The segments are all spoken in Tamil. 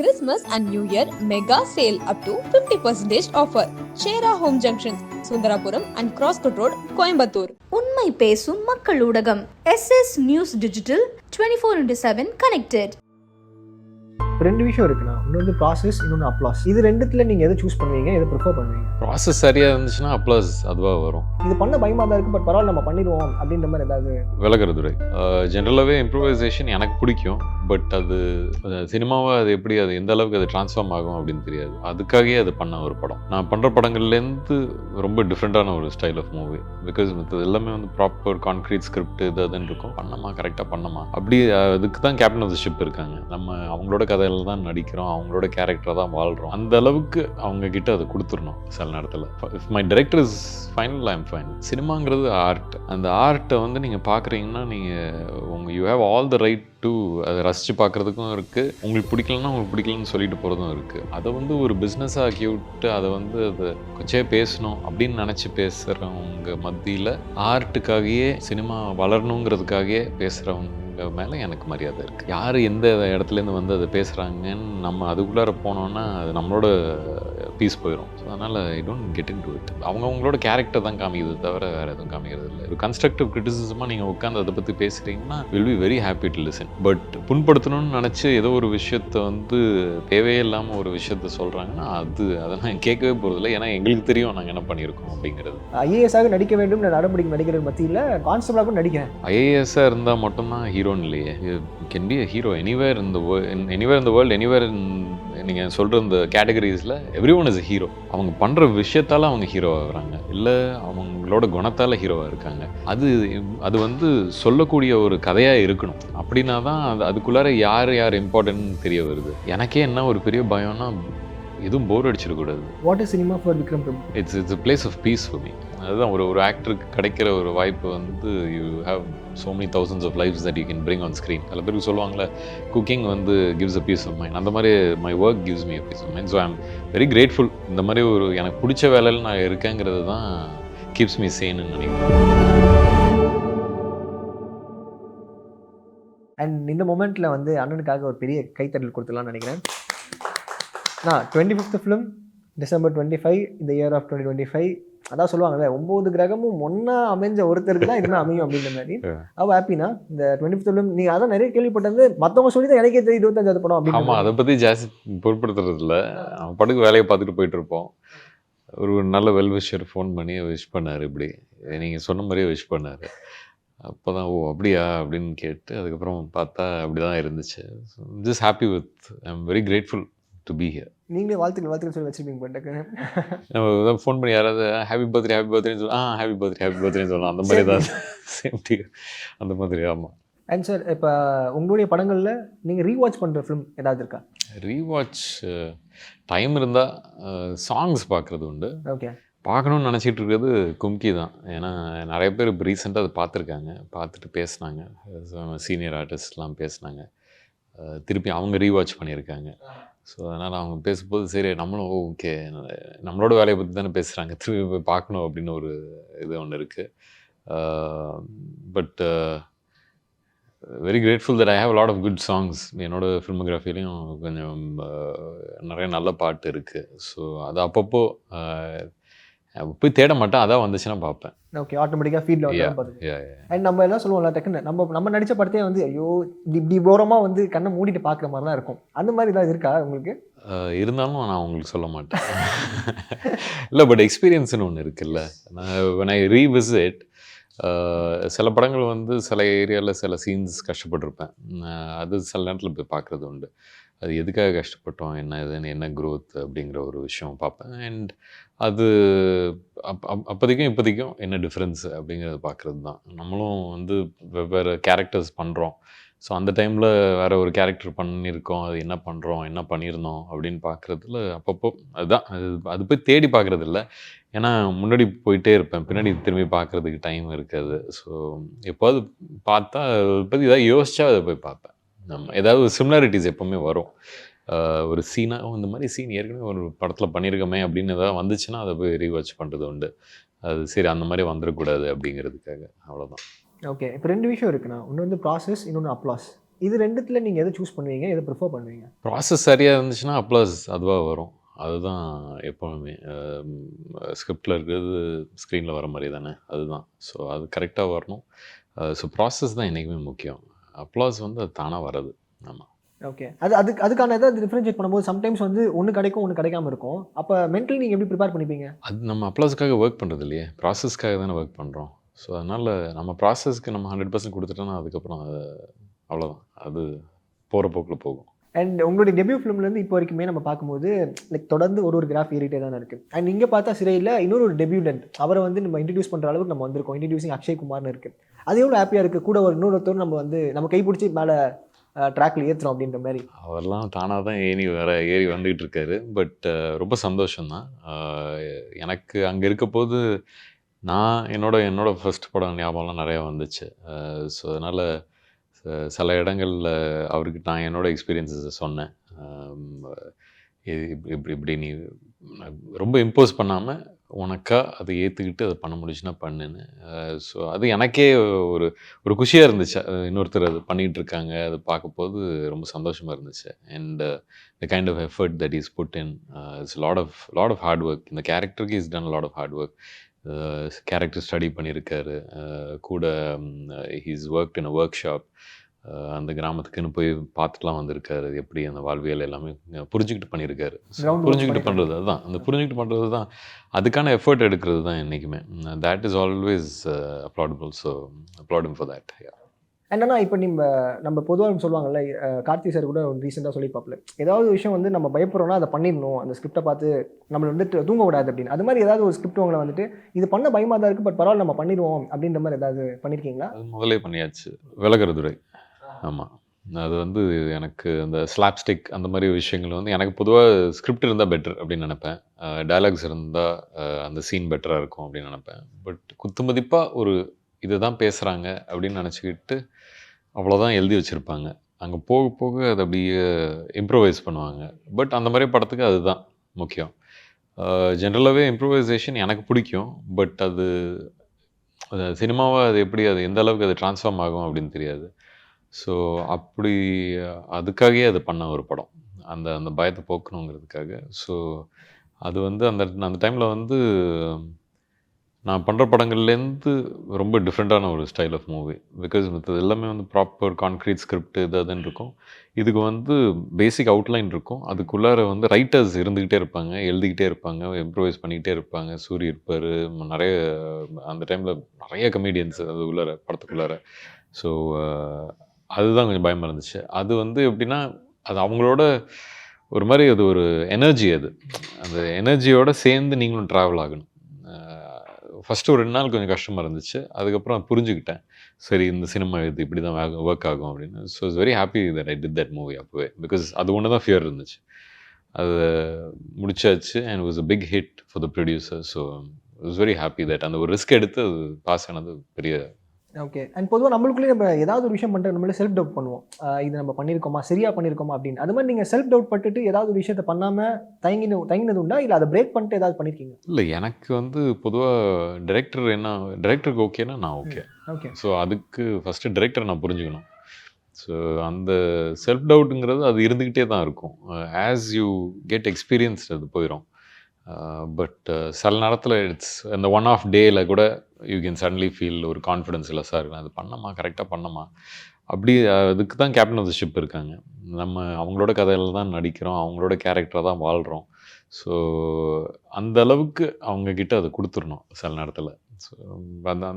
Christmas and New Year mega sale up to 50% offer. Shera Home Junction, Sundarapuram and Crosscut Road, Coimbatore. உண்மை பேசும் மக்கள் ஊடகம் SS நியூஸ் டிஜிட்டல் 24/7 கனெக்டட். ரெண்டு விஷயம் இருக்குண்ணா. ஒன்று வந்து ப்ராசஸ், இன்னொன்று அப்ளாஸ். இது ரெண்டுத்துல நீங்கள் எதை சூஸ் பண்ணுவீங்க, எதை ப்ரிஃபர் பண்ணுவீங்க? ப்ராசஸ் சரியாக இருந்துச்சுன்னா அப்ளாஸ் அதுவாக வரும். இது பண்ண பயமாக தான் இருக்குது, பட் பரவாயில்ல நம்ம பண்ணிடுவோம் அப்படின்ற மாதிரி ஏதாவது விலகிறது. ஜென்ரலாகவே இம்ப்ரூவைசேஷன் எனக்கு பிடிக்கும், பட் அது சினிமாவை அது எப்படி அது எந்த அளவுக்கு அது ட்ரான்ஸ்ஃபார்ம் ஆகும் அப்படின்னு தெரியாது. அதுக்காகவே அது பண்ண ஒரு படம். நான் பண்ணுற படங்கள்லேருந்து ரொம்ப டிஃப்ரெண்ட்டான ஒரு ஸ்டைல் ஆஃப் மூவி. பிகாஸ் மற்றது எல்லாமே வந்து ப்ராப்பர் கான்க்ரீட் ஸ்கிரிப்ட் இது அதுன்னு இருக்கும். பண்ணமா கரெக்டாக பண்ணமா அப்படி அதுக்கு தான் கேப்டன் ஆஃப் த ஷிப் இருக்காங்க. நம்ம அவங்களோட கதையில தான் நடிக்கிறோம், அவங்களோட கேரக்டரை தான் வாழ்கிறோம். அந்த அளவுக்கு அவங்க கிட்ட அதை கொடுத்துடணும் சில நேரத்தில். If my director is final, I am fine. சினிமாங்கிறது ஆர்ட். அந்த ஆர்ட்டை வந்து நீங்கள் பார்க்குறீங்கன்னா நீங்கள் you have all the right to அதை ரசித்து பார்க்குறதுக்கும் இருக்குது. உங்களுக்கு பிடிக்கலன்னா உங்களுக்கு பிடிக்கலன்னு சொல்லிட்டு போகிறதும் இருக்குது. அதை வந்து ஒரு பிஸ்னஸாக ஆக்கி விட்டு அதை வந்து அதை கொஞ்சம் பேசணும் அப்படின்னு நினச்சி பேசுகிறவங்க மத்தியில் ஆர்ட்டுக்காகவே சினிமா வளரணுங்கிறதுக்காகவே பேசுகிறவங்க மேலே எனக்கு மரியாதை இருக்குது. யார் எந்த இடத்துலேருந்து வந்து அதை பேசுகிறாங்கன்னு நம்ம அதுக்குள்ளார போனோன்னா அது நம்மளோட பீஸ் போயிடும். ஸோ அதனால் I don't get in to it. அவங்கவுங்களோட கேரக்டர் தான் காமிக்குது தவிர வேறு எதுவும் காமிக்கிறது இல்லை. ஒரு கன்ஸ்ட்ரக்டிவ் கிரிட்டிசிசமாக நீங்கள் உட்காந்து அதை பற்றி பேசுகிறீங்கன்னா will be very happy to listen. But புண்படுத்தணும்னு நினச்சி ஏதோ ஒரு விஷயத்தை வந்து தேவையே இல்லாமல் ஒரு விஷயத்த சொல்கிறாங்கன்னா அதை நான் கேட்கவே போகிறதில்ல. ஏன்னா எங்களுக்கு தெரியும் நாங்கள் என்ன பண்ணியிருக்கோம் அப்படிங்கிறது. ஐஏஎஸ்ஸாக நடிக்க வேண்டும், நடவடிக்கை நடிக்கிற மத்தியில் கான்ஸ்டபிளாக கூட நடிக்கிறேன். ஐஏஎஸ்ஸாக இருந்தால் மட்டும்தான் ஹீரோன்னு இல்லையே. Can be a hero anywhere in the world, anywhere நீங்கள் சொல்கிற இந்த கேட்டகரிஸில் every one is a hero. அவங்க பண்ணுற விஷயத்தால் அவங்க ஹீரோ ஆகுறாங்க, இல்லை அவங்களோட குணத்தால் ஹீரோவாக இருக்காங்க. அது வந்து சொல்லக்கூடிய ஒரு கதையாக இருக்கணும். அப்படின்னா தான் அதுக்குள்ளார யார் இம்பார்ட்டன்ட்னு தெரிய வருது. எனக்கே என்ன ஒரு பெரிய பயம்னா எதுவும் போர் அடிச்சிடக்கூடாது. What is cinema for Vikram Prabhu? It's a place of peace for me. அதுதான் ஒரு ஆக்டருக்கு கிடைக்கிற ஒரு வாய்ப்பு வந்து you have so many thousands of lives that you can bring on screen. சில பேருக்கு சொல்லுவாங்களே குக்கிங் வந்து gives a peace of mind. அந்த மாதிரி my work gives me a peace of mind. So I'm very grateful. இந்த மாதிரி ஒரு எனக்கு பிடிச்ச வேலையில் நான் இருக்கேங்கிறது தான் keeps me sane ன்னு நினைக்கிறேன். அண்ட் இந்த மொமெண்ட்டில் வந்து அண்ணனுக்காக ஒரு பெரிய கைத்தட்டல் கொடுத்துலாம்னு நினைக்கிறேன். 25th ஃபிலிம் December 25 இந்த இயர் ஆஃப் 2025. அதான் சொல்லுவாங்கல்ல 9 கிரகமும் ஒன்றா அமைஞ்ச ஒருத்தருக்கு தான் இதுமே அமையும் அப்படின்ற மாதிரி. அவள் ஹாப்பினா இந்த 25th ஃபிலிம் நீங்கள் அதான் நிறைய கேள்விப்பட்டது, மற்றவங்க சொல்லி தான் எனக்கே தெரியும் 25வது படம் அப்படின்னு. ஆமாம், அதை பற்றி ஜாஸ்தி பொருட்படுத்துறது இல்லை. அவன் படுக்கு வேலையை பார்த்துட்டு போயிட்டு இருப்போம். ஒரு நல்ல வெல்விஷர் ஃபோன் பண்ணி விஷ் பண்ணார். இப்படி நீங்கள் சொன்ன மாதிரியே விஷ் பண்ணார். அப்போ தான் ஓ அப்படியா அப்படின்னு கேட்டு அதுக்கப்புறம் பார்த்தா அப்படி தான் இருந்துச்சு. Just happy with I am very grateful to be here. நீங்களே வாழ்த்துக்கள் சொல்லி வச்சிருப்பீங்க பட்டக்கு. நம்ம ஃபோன் பண்ணி யாராவது ஹாப்பி பர்த்டேன்னு சொல்லி ஹாப்பி பர்த்டேன்னு சொல்லலாம். அந்த மாதிரி ஏதாவது சேஃப்டி அந்த மாதிரி. ஆமாம். அண்ட் சார், இப்போ உங்களுடைய படங்களில் நீங்கள் ரீவாட்ச் பண்ணுற ஃபிலிம் ஏதாவது இருக்கா? ரீவாட்ச் டைம் இருந்தால் சாங்ஸ் பார்க்குறது உண்டு. ஓகே. பார்க்கணுன்னு நினச்சிட்டு இருக்கிறது கும்கி தான். ஏன்னா நிறைய பேர் இப்போ ரீசெண்டாக அதை பார்த்துருக்காங்க, பார்த்துட்டு பேசினாங்க. சீனியர் ஆர்டிஸ்ட்லாம் பேசினாங்க, திருப்பி அவங்க ரீவாட்ச் பண்ணியிருக்காங்க. ஸோ அதனால் அவங்க பேசும்போது சரி நம்மளும் ஓகே நம்மளோட வேலையை பற்றி தானே பேசுகிறாங்க, திருப்பி போய் பார்க்கணும் அப்படின்னு ஒரு இது ஒன்று இருக்குது. But very grateful that I have lot of good songs. என்னோடய ஃபில்மோகிராஃபிலையும் கொஞ்சம் நிறைய நல்ல பாட்டு இருக்குது. ஸோ அது அப்பப்போ போய் தேட மாட்டேன், அதான் வந்துச்சுன்னா பார்ப்பேன். ஓகே, ஆட்டோமேட்டிக்காக ஃபீல்டில் வந்து பார்த்துட்டு. அண்ட் நம்ம எல்லாம் சொல்லுவோம்ல டக்குன்னு நம்ம நடித்த படத்தையே வந்து ஐயோ இப்படி ஓரமாக வந்து கண்ணை மூடிட்டு பார்க்குற மாதிரி தான் இருக்கும். அந்த மாதிரி ஏதாவது இருக்கா உங்களுக்கு? இருந்தாலும் நான் உங்களுக்கு சொல்ல மாட்டேன். இல்லை, பட் எக்ஸ்பீரியன்ஸ்னு ஒன்று இருக்குல்ல. நான் when I revisit சில படங்கள் வந்து சில ஏரியாவில் சில சீன்ஸ் கஷ்டப்பட்டிருப்பேன். அது சில நேரத்தில் போய் பார்க்குறது உண்டு. அது எதுக்காக கஷ்டப்பட்டோம், என்ன க்ரோத் அப்படிங்கிற ஒரு விஷயம் பார்ப்பேன். அண்ட் அது இப்போதைக்கும் என்ன டிஃப்ரென்ஸ் அப்படிங்கிறத பார்க்குறது தான். நம்மளும் வந்து வெவ்வேறு கேரக்டர்ஸ் பண்ணுறோம். ஸோ அந்த டைமில் வேறு ஒரு கேரக்டர் பண்ணியிருக்கோம், அது என்ன பண்ணுறோம், என்ன பண்ணியிருந்தோம் அப்படின்னு பார்க்குறதுல அப்பப்போ அதுதான் அது போய் தேடி பார்க்குறது இல்லை. ஏன்னா முன்னாடி போயிட்டே இருப்பேன், பின்னாடி திரும்பி பார்க்குறதுக்கு டைம் இருக்காது. ஸோ எப்போது பார்த்தா அதை பற்றி ஏதாவது யோசிச்சா அதை போய் பார்ப்பேன். நம்ம ஏதாவது சிமிலாரிட்டிஸ் எப்போவுமே வரும். ஒரு சீனாக இந்த மாதிரி சீன் ஏற்கனவே ஒரு படத்தில் பண்ணியிருக்கோமே அப்படின்னு ஏதாவது வந்துச்சுன்னா அதை போய் ரீவாட்ச் பண்ணுறது உண்டு. அது சரி அந்த மாதிரி வந்துடக்கூடாது அப்படிங்கிறதுக்காக, அவ்வளோதான். ஓகே. இப்போ 2 விஷயம் இருக்குண்ணா. ஒன்று வந்து ப்ராசஸ், இன்னொன்று அப்ளாஸ். இது ரெண்டுத்துல நீங்கள் எதை சூஸ் பண்ணுவீங்க, எதை ப்ரிஃபர் பண்ணுவீங்க? ப்ராசஸ் சரியாக இருந்துச்சுன்னா அப்ளாஸ் அதுவாக வரும். அதுதான் எப்போவுமே ஸ்கிரிப்டில் இருக்கிறது ஸ்க்ரீனில் வர மாதிரி தானே, அதுதான். ஸோ அது கரெக்டாக வரணும். ஸோ ப்ராசஸ் தான் என்றைக்குமே முக்கியம். அப்ளாஸ் வந்து அது தானாக வர்றது. ஆமாம். ஓகே. அதுக்கான ஏதாவது டிஃபரன்ஷியேட் பண்ணும்போது சம்டைம்ஸ் வந்து ஒன்று கிடைக்கும், ஒன்று கிடைக்காம இருக்கும். அப்போ மென்டலி நீங்கள் எப்படி ப்ரிப்பேர் பண்ணிப்பீங்க? அது நம்ம அப்ளாஸுக்காக ஒர்க் பண்ணுறது இல்லையே, ப்ராசஸ்க்காக தானே ஒர்க் பண்ணுறோம். ஸோ அதனால் நம்ம ப்ராசஸ்க்கு நம்ம 100% கொடுத்துட்டோன்னா அதுக்கப்புறம் அது அவ்வளோதான். அது போகிற போக்கில் போகும். அண்ட் உங்களுடைய டெபியூ ஃபிலிம்லேருந்து இப்போ வரைக்குமே நம்ம பார்க்கும்போது லைக் தொடர்ந்து ஒரு கிராஃப் ஏறிட்டே தான் இருக்குது. அண்ட் இங்கே பார்த்தா சிறையில் இன்னொரு டெபியூடன்ட் அவரை வந்து நம்ம இன்ட்ரடியூஸ் பண்ணுற அளவுக்கு நம்ம வந்திருக்கோம். இன்ட்ரடியூசிங் அக்ஷய் குமார்னு இருக்குது. அது எவ்வளோ ஹாப்பியாக இருக்குது. கூட ஒரு இன்னொருத்தர் நம்ம வந்து நம்ம கைப்பிடிச்சி மேலே ட்ராக்ல ஏற்றுறோம் அப்படின்ற மாதிரி. அவரெல்லாம் தானாக தான் ஏறி வந்துகிட்டு இருக்காரு. பட் ரொம்ப சந்தோஷம்தான். எனக்கு அங்கே இருக்க போது நான் என்னோட ஃபர்ஸ்ட் படம் ஞாபகம்லாம் நிறையா வந்துச்சு. ஸோ அதனால் சில இடங்களில் அவருக்கு நான் என்னோட எக்ஸ்பீரியன்ஸஸை சொன்னேன். இப்படி நீ ரொம்ப இம்போஸ் பண்ணாமல் உனக்கா அதை ஏற்றுக்கிட்டு அதை பண்ண முடிச்சுன்னா பண்ணுன்னு. ஸோ அது எனக்கே ஒரு குஷியாக இருந்துச்சு. இன்னொருத்தர் அது பண்ணிகிட்டு இருக்காங்க, அதை பார்க்கும்போது ரொம்ப சந்தோஷமாக இருந்துச்சு. And the kind of effort that is put in it's lot of hard work. இந்த கேரக்டருக்கு is done lot of hard work. Character study பண்ணியிருக்காரு. கூட he's work in a workshop. அந்த கிராமத்துக்குன்னு போய் பார்த்துட்டுலாம் வந்திருக்காரு. எப்படி அந்த வாழ்வியல் எல்லாமே புரிஞ்சுக்கிட்டு பண்ணியிருக்காரு. புரிஞ்சுக்கிட்டு பண்ணுறது அதுதான். அந்த புரிஞ்சுக்கிட்டு பண்ணுறது தான் அதுக்கான எஃபர்ட் எடுக்கிறது தான் என்றைக்குமே. That is always applaudable. So applaud for that. என்னன்னா இப்போ நம்ம பொதுவாக சொல்லுவாங்கல்ல, கார்த்தி சார் கூட ரீசெண்டாக சொல்லிப்பாப்பில், ஏதாவது விஷயம் வந்து நம்ம பயப்படுறோம்னா அதை பண்ணிடணும், அந்த ஸ்கிரிப்டை பார்த்து நம்மளை வந்துட்டு தூங்க விடாது அப்படின்னு. அது மாதிரி ஏதாவது ஒரு ஸ்கிரிப்ட் உங்களை வந்துட்டு இது பண்ண பயமாக தான் இருக்குது, பட் பரவாயில்ல நம்ம பண்ணிடுவோம் அப்படின்ற மாதிரி ஏதாவது பண்ணியிருக்கீங்களா? அது முதலே பண்ணியாச்சு. விலகிறதுரை. ஆமாம். அது வந்து எனக்கு அந்த ஸ்லாப்ஸ்டிக் அந்த மாதிரி விஷயங்கள் வந்து எனக்கு பொதுவாக ஸ்கிரிப்ட் இருந்தால் பெட்டர் அப்படின்னு நினப்பேன். டயலாக்ஸ் இருந்தால் அந்த சீன் பெட்டராக இருக்கும் அப்படின்னு நினப்பேன். பட் குத்துமதிப்பாக ஒரு இதை தான் பேசுகிறாங்க அப்படின்னு நினச்சிக்கிட்டு அவ்வளோதான் எழுதி வச்சுருப்பாங்க. அங்கே போக போக அதை அப்படியே இம்ப்ரோவைஸ் பண்ணுவாங்க. பட் அந்த மாதிரி படத்துக்கு அதுதான் முக்கியம். ஜென்ரலாகவே இம்ப்ரோவைசேஷன் எனக்கு பிடிக்கும். பட் அது சினிமாவாக அது எப்படி அது எந்த அளவுக்கு அது ட்ரான்ஸ்ஃபார்ம் ஆகும் அப்படின்னு தெரியாது. ஸோ அப்படி அதுக்காகவே அது பண்ண ஒரு படம். அந்த பயத்தை போக்கணுங்கிறதுக்காக. ஸோ அது வந்து அந்த டைமில் வந்து நான் பண்ணுற படங்கள்லேருந்து ரொம்ப டிஃப்ரெண்ட்டான ஒரு ஸ்டைல் ஆஃப் மூவி. பிகாஸ் மற்றது எல்லாமே வந்து ப்ராப்பர் கான்க்ரீட் ஸ்கிரிப்ட் அதுன்னு இருக்கும். இதுக்கு வந்து பேசிக் அவுட்லைன் இருக்கும். அதுக்குள்ளார வந்து ரைட்டர்ஸ் இருந்துக்கிட்டே இருப்பாங்க, எழுதிக்கிட்டே இருப்பாங்க, இம்ப்ரோவைஸ் பண்ணிக்கிட்டே இருப்பாங்க. சூரி இருப்பார், நிறைய அந்த டைமில் நிறைய கமெடியன்ஸ் அது உள்ளார படத்துக்குள்ளார. ஸோ அதுதான் கொஞ்சம் பயமாக இருந்துச்சு. அது வந்து எப்படின்னா அது அவங்களோட ஒரு மாதிரி அது ஒரு எனர்ஜி. அந்த எனர்ஜியோடு சேர்ந்து நீங்களும் ட்ராவல் ஆகணும். ஃபஸ்ட்டு ஒரு 2 நாள் கொஞ்சம் கஷ்டமாக இருந்துச்சு. அதுக்கப்புறம் புரிஞ்சுக்கிட்டேன், சரி இந்த சினிமா இது இப்படி தான் ஒர்க் ஆகும் அப்படின்னு. So it's very happy that I did that movie அப்போவே. பிகாஸ் அது ஒன்று தான் ஃபியர் இருந்துச்சு. அது முடிச்சாச்சு and was a big hit for the producer. So was very happy that அந்த ஒரு ரிஸ்க் எடுத்து அது பாஸ் ஆனது பெரிய. ஓகே. அண்ட் பொதுவாக நம்மளுக்குள்ளேயே நம்ம ஏதாவது ஒரு விஷயம் பண்ணுறது நம்மளே செல்ஃப் டவுட் பண்ணுவோம். இது நம்ம பண்ணியிருக்கோமா, சரியாக பண்ணியிருக்கோமா அப்படின்னு. அது மாதிரி நீங்கள் செல்ஃப் டவுட் பட்டுட்டு ஏதாவது ஒரு விஷயத்தை பண்ணாமல் தயங்கினது உண்டா, இல்லை அதை பிரேக் பண்ணிட்டு ஏதாவது பண்ணியிருக்கீங்க? இல்லை, எனக்கு வந்து பொதுவாக டைரக்டருக்கு ஓகேனா நான் ஓகே. ஓகே. ஸோ அதுக்கு ஃபஸ்ட்டு டைரக்டரை நான் புரிஞ்சுக்கணும். ஸோ அந்த செல்ஃப் டவுட்டுங்கிறது அது இருந்துக்கிட்டே தான் இருக்கும். ஆஸ் யூ கெட் எக்ஸ்பீரியன்ஸ்ட் அது போயிடும். பட் சில நேரத்தில் இட்ஸ் அந்த ஒன் ஆஃப் டேயில் கூட யூ கேன் சடன்லி ஃபீல் ஒரு கான்ஃபிடன்ஸ் லெஸ்ஸாக இருக்கும். அது பண்ணமா, கரெக்டாக பண்ணமா, அப்படி அதுக்கு தான் கேப்டன் ஆஃப் த ஷிப் இருக்காங்க. நம்ம அவங்களோட கதையில் தான் நடிக்கிறோம், அவங்களோட கேரக்டரை தான் வாழ்கிறோம். ஸோ அந்த அளவுக்கு அவங்கக்கிட்ட அதை கொடுத்துடணும் சில நேரத்தில். ஸோ அந்த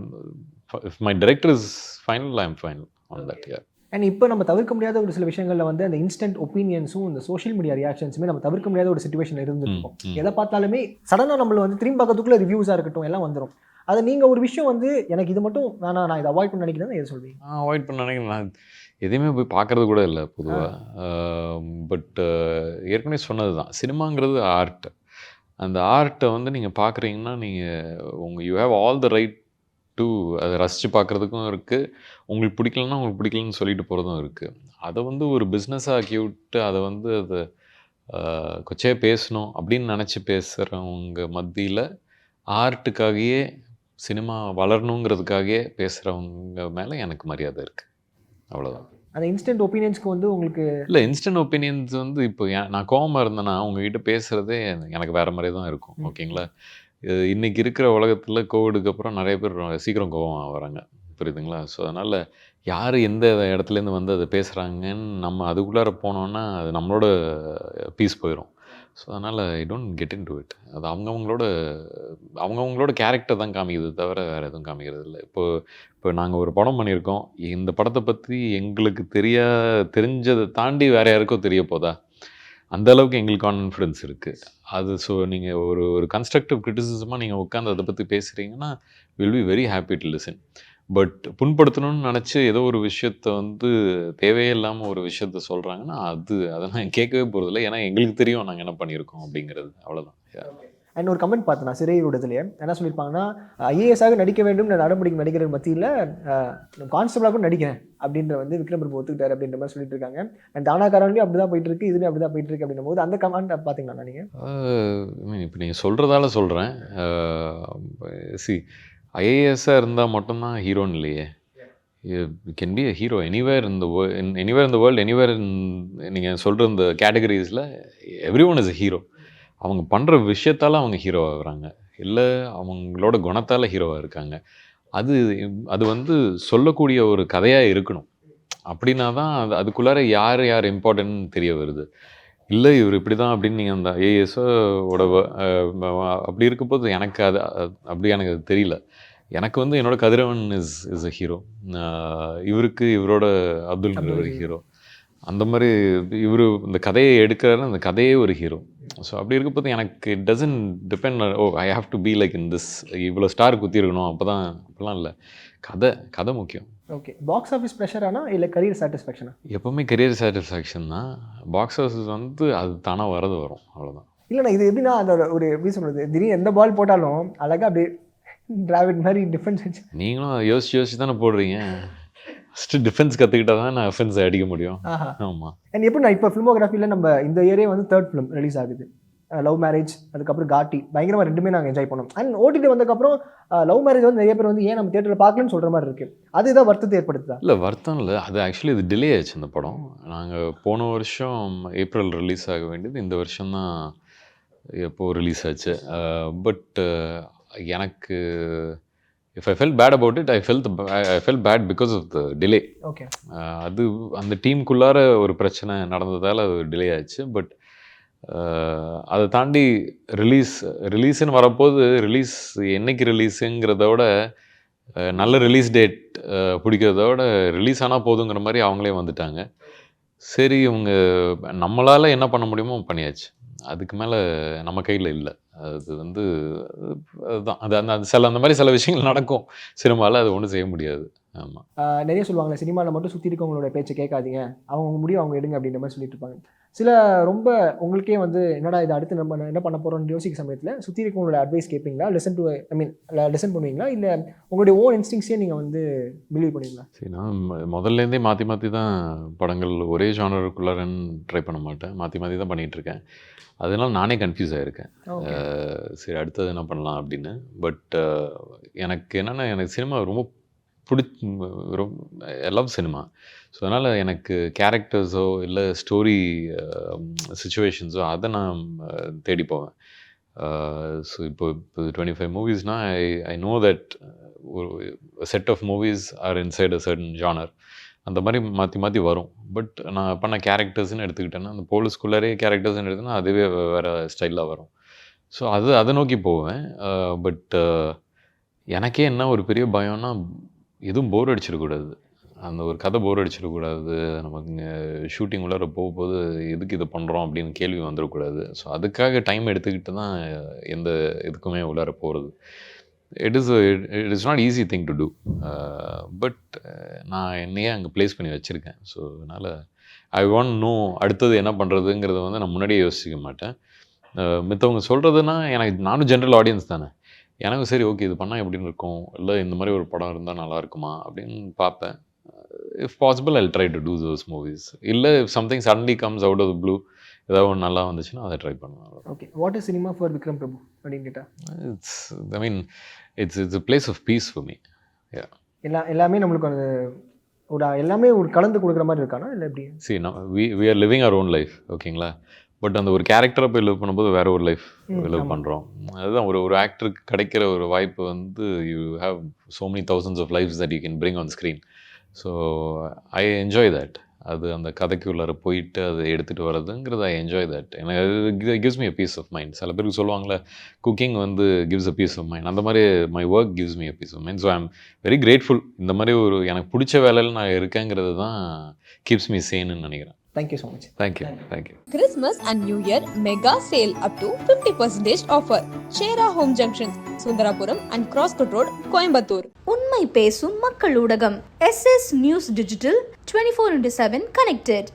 if my director is final, I M final on that. யார் அண்ட் இப்போ நம்ம தவிர்க்க முடியாத ஒரு சில விஷயங்களில் வந்து அந்த இன்ஸ்டன்ட் ஒப்பீனியன்ஸும் இந்த சோஷியல் மீடியா ரியாக்ஷன்ஸுமே நம்ம தவிர்க்க முடியாத ஒரு சிச்சுவேஷன் இருந்துருக்கும். எதை பார்த்தாலுமே சடனாக நம்மளை வந்து திரும்பி பார்க்கறதுக்குள்ள ரிவ்யூஸாக இருக்கட்டும் எல்லாம் வந்துடும். அதை நீங்கள் ஒரு விஷயம் வந்து எனக்கு இது மட்டும் நான் இதை அவாய்ட் பண்ண நினைக்கிறேன், எது சொல்வீங்க? அவாய்ட் பண்ண நினைக்கிறேன். நான் எதையுமே போய் பார்க்குறது கூட இல்லை பொதுவாக. பட் ஏற்கனவே சொன்னது தான், சினிமாங்கிறது ஆர்ட். அந்த ஆர்ட்டை வந்து நீங்கள் பார்க்குறீங்கன்னா நீங்கள் you have all the right to அதை ரசித்து பார்க்குறதுக்கும் இருக்குது. உங்களுக்கு பிடிக்கலன்னா உங்களுக்கு பிடிக்கலன்னு சொல்லிட்டு போகிறதும் இருக்குது. அதை வந்து ஒரு பிஸ்னஸாக ஆக்கி விட்டு அதை வந்து அதை கொச்சையாக பேசணும் அப்படின்னு நினச்சி பேசுகிறவங்க மத்தியில் ஆர்ட்டுக்காகவே சினிமா வளரணுங்கிறதுக்காகவே பேசுகிறவங்க மேலே எனக்கு மரியாதை இருக்குது. அவ்வளோதான். அந்த இன்ஸ்டன்ட் ஒப்பீனியன்ஸ்க்கு வந்து உங்களுக்கு இல்லை இன்ஸ்டன்ட் ஒப்பீனியன்ஸ் வந்து இப்போ நான் கோவமாக இருந்தேன்னா உங்ககிட்ட பேசுகிறதே எனக்கு வேறு மாதிரி தான் இருக்கும். ஓகேங்களா? இன்னைக்கு இருக்கிற உலகத்தில் கோவிடுக்கு அப்புறம் நிறைய பேர் சீக்கிரம் கோவம் வராங்க. புரியுதுங்களா? ஸோ அதனால் யார் எந்த இடத்துலேருந்து வந்து அதை பேசுகிறாங்கன்னு நம்ம அதுக்குள்ளார போனோன்னா அது நம்மளோட பீஸ் போயிடும். ஸோ அதனால் I don't get in to it. அது அவங்கவுங்களோட கேரக்டர் தான் காமிக்குது தவிர வேறு எதுவும் காமிக்கிறது இல்லை. இப்போ நாங்கள் ஒரு படம் பண்ணியிருக்கோம். இந்த படத்தை பற்றி எங்களுக்கு தெரிஞ்சதை தாண்டி வேறு யாருக்கோ தெரிய போதா? அந்த அளவுக்கு எங்களுக்கு கான்ஃபிடன்ஸ் இருக்குது. அது ஸோ நீங்கள் ஒரு கன்ஸ்ட்ரக்டிவ் கிரிட்டிசிசமாக நீங்கள் உட்காந்து அதை பற்றி பேசுகிறீங்கன்னா will be very happy to listen. But புண்படுத்தணும்னு நினச்சி ஏதோ ஒரு விஷயத்த வந்து தேவையே இல்லாமல் ஒரு விஷயத்த சொல்கிறாங்கன்னா அதை நான் கேட்கவே போகிறதில்ல. ஏன்னா எங்களுக்கு தெரியும் நாங்கள் என்ன பண்ணியிருக்கோம் அப்படிங்கிறது. அவ்வளோதான். அண்ட் ஒரு கமெண்ட் பார்த்தேன் நான் சிறை விடுதலையே என்ன சொல்லியிருப்பாங்கன்னா, ஐஏஎஸ்ஸாக நடிக்க வேண்டும் நடைமுறைக்கு நடிக்கிற மத்தியில் கான்ஸ்டபிளாக கூட நடிக்கிறேன் அப்படின்ற வந்து விக்ரம் பிரபு ஒத்துக்கிட்டார் அப்படின்ற மாதிரி சொல்லிட்டு இருக்காங்க. அண்ட் தானாக்காரன்லையும் அப்படி தான் போயிட்டு இருக்கு, இதுலேயும் அப்படி தான் போயிட்டு இருக்கு அப்படின்னும் போது அந்த கமெண்ட் பார்த்தீங்களா நீங்கள்? இப்போ நீங்கள் சொல்கிறதால சொல்கிறேன். ஐஏஎஸ்ஸாக இருந்தால் மட்டும்தான் ஹீரோன்னு இல்லையே. Can be a hero anywhere in the world, anywhere நீங்கள் சொல்கிற இந்த கேட்டகரிஸில் every one is a hero. அவங்க பண்ணுற விஷயத்தால் அவங்க ஹீரோ ஆகுறாங்க, இல்லை அவங்களோட குணத்தால் ஹீரோவாக இருக்காங்க. அது வந்து சொல்லக்கூடிய ஒரு கதையாக இருக்கணும். அப்படின்னா தான் அதுக்குள்ளார யார் இம்பார்ட்டன்ட்னு தெரிய வருது. இல்லை இவர் இப்படி தான் அப்படின்னு நீங்கள் அந்த ஐஏஎஸோட அப்படி இருக்கும்போது எனக்கு எனக்கு அது தெரியல. எனக்கு வந்து என்னோட கதிரவன் இஸ் அ ஹீரோ. இவரோட அப்துல் ஒரு ஹீரோ. அந்த மாதிரி இந்த கதையை எடுக்கிறாரு, அந்த கதையே ஒரு ஹீரோ. ஸோ அப்படி இருக்கும்போது எனக்கு it doesn't depend I have to be like in this, இவ்வளோ ஸ்டார் குத்திருக்கணும் அப்போலாம் இல்லை. கதை முக்கியம். ஓகே, பாக்ஸ் ஆஃபீஸ் ப்ரெஷரானா இல்லை கரியர் சாட்டிஸ்ஃபேக்ஷனா? எப்போவுமே கரியர் சாட்டிஸ்ஃபேக்ஷன் தான். பாக்ஸ் ஆஃபீஸ் வந்து அது தானாக வரும், அவ்வளோதான். இல்லைண்ணா, இது எப்படின்னா அதோட ஒரு எப்படி சொல்கிறது, திடீர்னு எந்த பால் போட்டாலும் அழகாக அப்படியே டிராவிட் மாதிரி டிஃபென்ஸ். நீங்களும் யோசிச்சு தானே போடுறீங்க. ஃபஸ்ட்டு டிஃபென்ஸ் கற்றுக்கிட்டா தான் நான் அஃபென்ஸ் அடிக்க முடியும். ஆமாம். அண்ட் எப்படி நான் இப்போ ஃபிலிமோகிராஃபியில் நம்ம இந்த இயரே வந்து 3rd ஃபிலிம் ரிலீஸ் ஆகுது. லவ் மேரேஜ், அதுக்கப்புறம் காட்டி, பயங்கரமாக ரெண்டுமே நாங்கள் என்ஜாய் பண்ணோம். அண்ட் ஓடிடி வந்ததுக்கப்புறம் லவ் மேரேஜ் வந்து நிறைய பேர் வந்து ஏன் நம்ம தேட்டரில் பார்க்கலன்னு சொல்கிற மாதிரி இருக்குது. அதுதான் வருத்தத்தை ஏற்படுத்துதா? இல்லை வருத்தம் இல்லை, அது ஆக்சுவலி இது டிலே ஆச்சு. இந்த படம் நாங்கள் போன வருஷம் ஏப்ரல் ரிலீஸ் ஆக வேண்டியது இந்த வருஷம்தான் எப்போது ரிலீஸ் ஆச்சு. பட் எனக்கு if I felt bad about it, I felt bad because of the delay. Okay. அது அந்த டீமுக்குள்ளார ஒரு பிரச்சனை நடந்ததால் அது டிலே ஆச்சு. பட் அதை தாண்டி ரிலீஸ்ன்னு வரப்போது என்னைக்கு ரிலீஸுங்கிறத விட நல்ல ரிலீஸ் டேட் பிடிக்கிறத விட ரிலீஸ் ஆனால் போதுங்கிற மாதிரி அவங்களே வந்துட்டாங்க. சரி, இவங்க நம்மளால் என்ன பண்ண முடியுமோ பண்ணியாச்சு. அதுக்கு மேலே நம்ம கையில் இல்லை. அது வந்து அதுதான் அந்த மாதிரி சில விஷயங்கள் நடக்கும் சினிமாவில், அது ஒன்றும் செய்ய முடியாது. ஆமாம். நிறைய சொல்லுவாங்க சினிமாவில் மட்டும் சுற்றி இருக்கவங்களோட பேச்சை கேட்காதீங்க, அவங்க முடியும் அவங்க எடுங்க அப்படின்ற மாதிரி சொல்லிட்டு இருப்பாங்க. சில ரொம்ப உங்களுக்கே வந்து என்னடா இது அடுத்து நம்ம என்ன பண்ண போகிறோம்னு யோசிக்க சமயத்தில் சுற்றி இருக்கவங்களோட அட்வைஸ் கேட்பீங்களா, லிசன் பண்ணுவீங்களா, இல்லை உங்களுடைய ஓன் இன்ஸ்டிங்ஸே நீங்கள் வந்து பிலீவ் பண்ணுவீங்களா? சரி, நான் முதல்லேருந்தே மாற்றி தான் படங்கள் ஒரே ஜானருக்குள்ளாரன்னு ட்ரை பண்ண மாட்டேன். மாற்றி தான் பண்ணிகிட்ருக்கேன். அதனால நானே கன்ஃபியூஸ் ஆகிருக்கேன். சரி அடுத்தது என்ன பண்ணலாம் அப்படின்னு. பட் எனக்கு என்னென்னா, எனக்கு சினிமா ரொம்ப ஐ லவ் சினிமா. ஸோ அதனால் எனக்கு கேரக்டர்ஸோ இல்லை ஸ்டோரி சிச்சுவேஷன்ஸோ அதை நான் தேடி போவேன். ஸோ இப்போ 25 மூவிஸ்னால் ஐ நோ தட் ஒரு set of movies are inside a certain genre. அந்த மாதிரி மாற்றி வரும். பட் நான் பண்ண கேரக்டர்ஸ்ன்னு எடுத்துக்கிட்டேன்னா, அந்த போலீஸ்குள்ளாரே கேரக்டர்ஸ்ன்னு எடுத்தேன்னா அதுவே வேறு ஸ்டைலாக வரும். ஸோ அதை நோக்கி போவேன். பட் எனக்கே என்ன ஒரு பெரிய பயம்னா, எதுவும் போர் அடிச்சிடக்கூடாது. அந்த ஒரு கதை போர் அடிச்சிடக்கூடாது. நமக்கு ஷூட்டிங் உள்ளார போகும்போது எதுக்கு இதை பண்ணுறோம் அப்படின்னு கேள்வி வந்துடக்கூடாது. ஸோ அதுக்காக டைம் எடுத்துக்கிட்டு தான் எந்த இதுக்குமே உள்ளார போகிறது. It is not easy thing to do. But நான் என்னையே அங்கே ப்ளேஸ் பண்ணி வச்சுருக்கேன். ஸோ அதனால் ஐ வாண்ட் நோ அடுத்தது என்ன பண்ணுறதுங்கிறத வந்து நான் முன்னாடியே யோசிக்க மாட்டேன். மித்தவங்க சொல்கிறதுனா நானும் ஜென்ரல் ஆடியன்ஸ் தானே. எனக்கு சரி ஓகே இது பண்ணால் எப்படின்னு இருக்கும், இல்லை இந்த மாதிரி ஒரு படம் இருந்தால் நல்லா இருக்குமா அப்படின்னு பார்ப்பேன். If possible I try to do those movies. இல்லை if something suddenly comes out of the blue ஏதாவது ஒன்று நல்லா வந்துச்சுன்னா அதை ட்ரை பண்ணுவேன். Okay, what is cinema for Vikram Prabhu அப்படின்னு கேட்டால் it's a place of peace for me. எல்லாமே நம்மளுக்கு அந்த ஒரு எல்லாமே ஒரு கலந்து கொடுக்குற மாதிரி இருக்கானா இல்லை எப்படி? see now we are living our own life ஓகேங்களா. பட் அந்த ஒரு கேரக்டரை போய் லிவ் பண்ணும்போது வேற ஒரு லைஃப் லிவ் பண்ணுறோம். அதுதான் ஒரு ஆக்டருக்கு கிடைக்கிற ஒரு வாய்ப்பு வந்து you have so many thousands of lives that you can bring on screen. So I enjoy that. அது அந்த கதைக்குள்ளார போயிட்டு அதை எடுத்துகிட்டு வர்றதுங்கிறது ஐ என்ஜாய் தட். எனக்கு gives me a peace of mind. சில பேருக்கு சொல்லுவாங்களே குக்கிங் வந்து gives a peace of mind, அந்த மாதிரி my work gives me a peace of mind. So I am very grateful. இந்த மாதிரி ஒரு எனக்கு பிடிச்ச வேலையில் நான் இருக்கேங்கிறது தான் கீப்ஸ் மீ சேன்னு நினைக்கிறேன். Thank you so much. Thank you. Christmas and New Year mega sale up to 50% offer. Shera Home Junction, Sundarapuram and Crosscut Road, Coimbatore. உண்மை பேசும் மக்கள் ஊடகம் SS நியூஸ் டிஜிட்டல் 24/7 கனெக்டட்.